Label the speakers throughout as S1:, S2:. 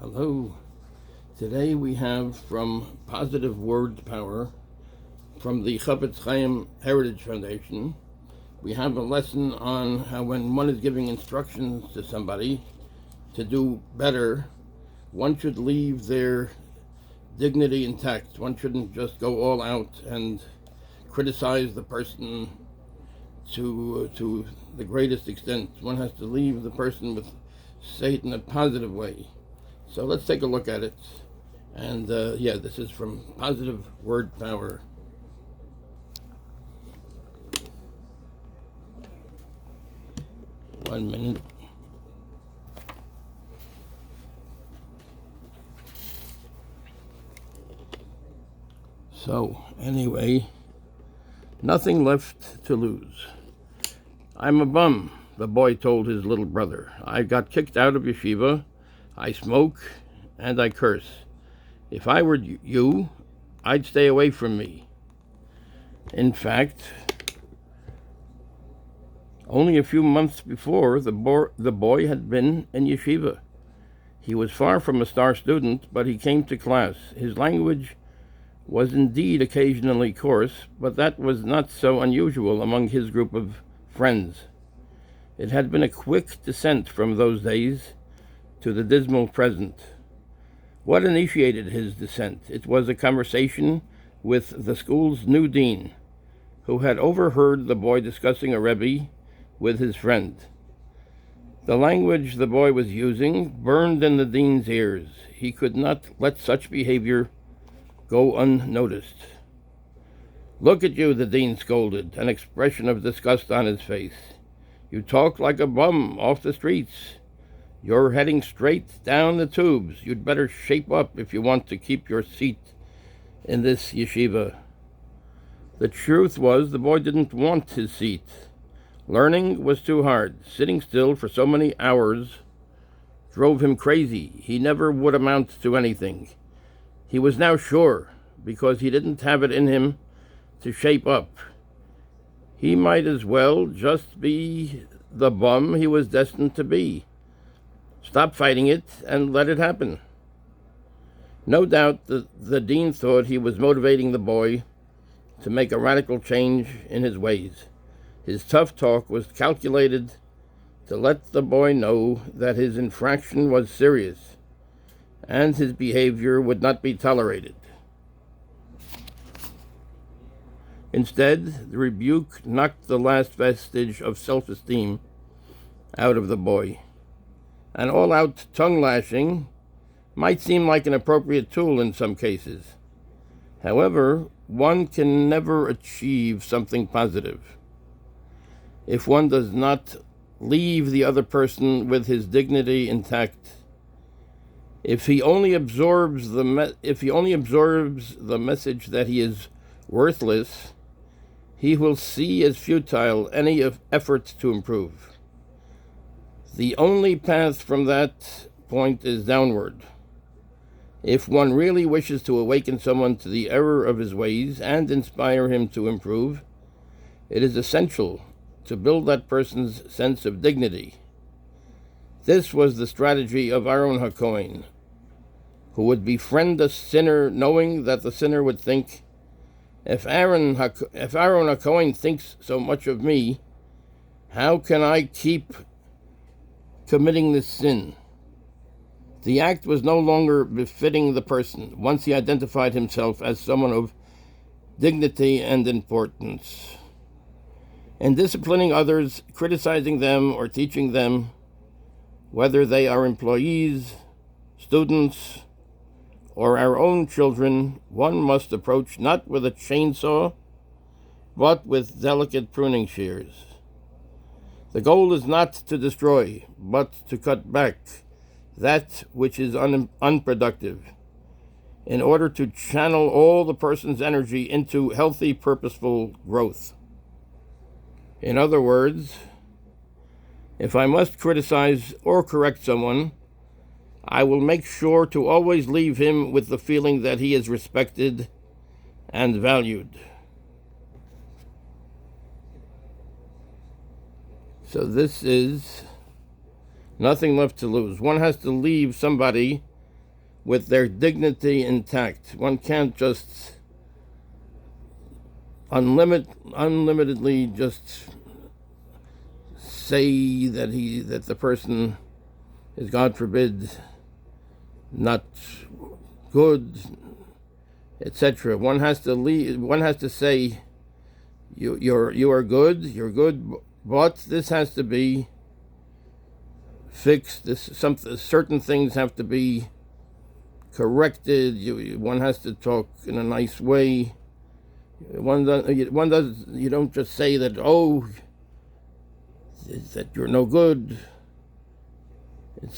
S1: Hello. Today we have from Positive Word Power from the Chafetz Chaim Heritage Foundation. We have a lesson on how when one is giving instructions to somebody to do better, one should leave their dignity intact. One shouldn't just go all out and criticize the person to the greatest extent. One has to leave the person say it in a positive way. So let's take a look at it. And this is from Positive Word Power. One minute. So, anyway, nothing left to lose. I'm a bum, the boy told his little brother. I got kicked out of yeshiva. I smoke and I curse. If I were you, I'd stay away from me. In fact, only a few months before, the boy had been in yeshiva. He was far from a star student, but he came to class. His language was indeed occasionally coarse, but that was not so unusual among his group of friends. It had been a quick descent from those days to the dismal present. What initiated his descent? It was a conversation with the school's new dean, who had overheard the boy discussing a Rebbe with his friend. The language the boy was using burned in the dean's ears. He could not let such behavior go unnoticed. Look at you, the dean scolded, an expression of disgust on his face. You talk like a bum off the streets. You're heading straight down the tubes. You'd better shape up if you want to keep your seat in this yeshiva. The truth was the boy didn't want his seat. Learning was too hard. Sitting still for so many hours drove him crazy. He never would amount to anything. He was now sure, because he didn't have it in him to shape up. He might as well just be the bum he was destined to be. Stop fighting it and let it happen. No doubt the dean thought he was motivating the boy to make a radical change in his ways. His tough talk was calculated to let the boy know that his infraction was serious and his behavior would not be tolerated. Instead, the rebuke knocked the last vestige of self-esteem out of the boy. An all-out tongue-lashing might seem like an appropriate tool in some cases. However, one can never achieve something positive if one does not leave the other person with his dignity intact. If he only absorbs the message that he is worthless, he will see as futile any effort to improve. The only path from that point is downward. If one really wishes to awaken someone to the error of his ways and inspire him to improve, it is essential to build that person's sense of dignity. This was the strategy of Aaron HaKohen, who would befriend a sinner knowing that the sinner would think, if Aaron HaKohen thinks so much of me, how can I keep committing this sin? The act was no longer befitting the person once he identified himself as someone of dignity and importance. In disciplining others, criticizing them, or teaching them, whether they are employees, students, or our own children, one must approach not with a chainsaw, but with delicate pruning shears. The goal is not to destroy, but to cut back that which is unproductive, in order to channel all the person's energy into healthy, purposeful growth. In other words, if I must criticize or correct someone, I will make sure to always leave him with the feeling that he is respected and valued. So this is nothing left to lose. One has to leave somebody with their dignity intact. One can't just unlimitedly just say that the person is, God forbid, not good, etc. One has to say, you are good, you're good, but this has to be fixed. Certain things have to be corrected. One has to talk in a nice way. You don't just say that, oh, that you're no good.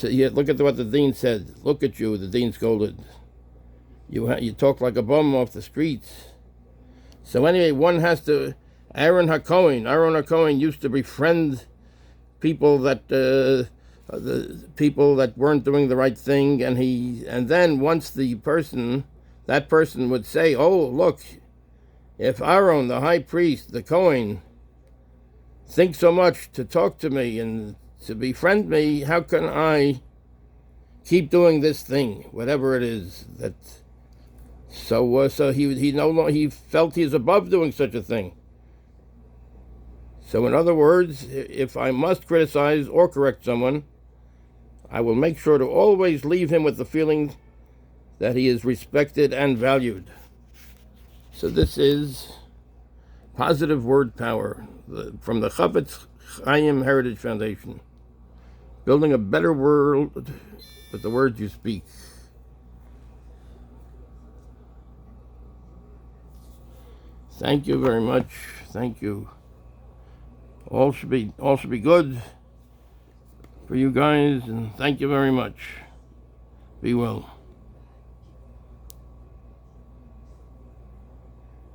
S1: Look at what the dean said. Look at you, the dean scolded. You talk like a bum off the streets. So anyway, one has to. Aaron HaKohen used to befriend people that the people that weren't doing the right thing, and then once that person would say, oh, look, if Aaron, the high priest, the Kohen, thinks so much to talk to me and to befriend me, how can I keep doing this thing, whatever it is that? So he felt he's above doing such a thing. So in other words, if I must criticize or correct someone, I will make sure to always leave him with the feeling that he is respected and valued. So this is positive word power from the Chavetz Chaim Heritage Foundation. Building a better world with the words you speak. Thank you very much. Thank you. All should be good for you guys, and thank you very much. Be well.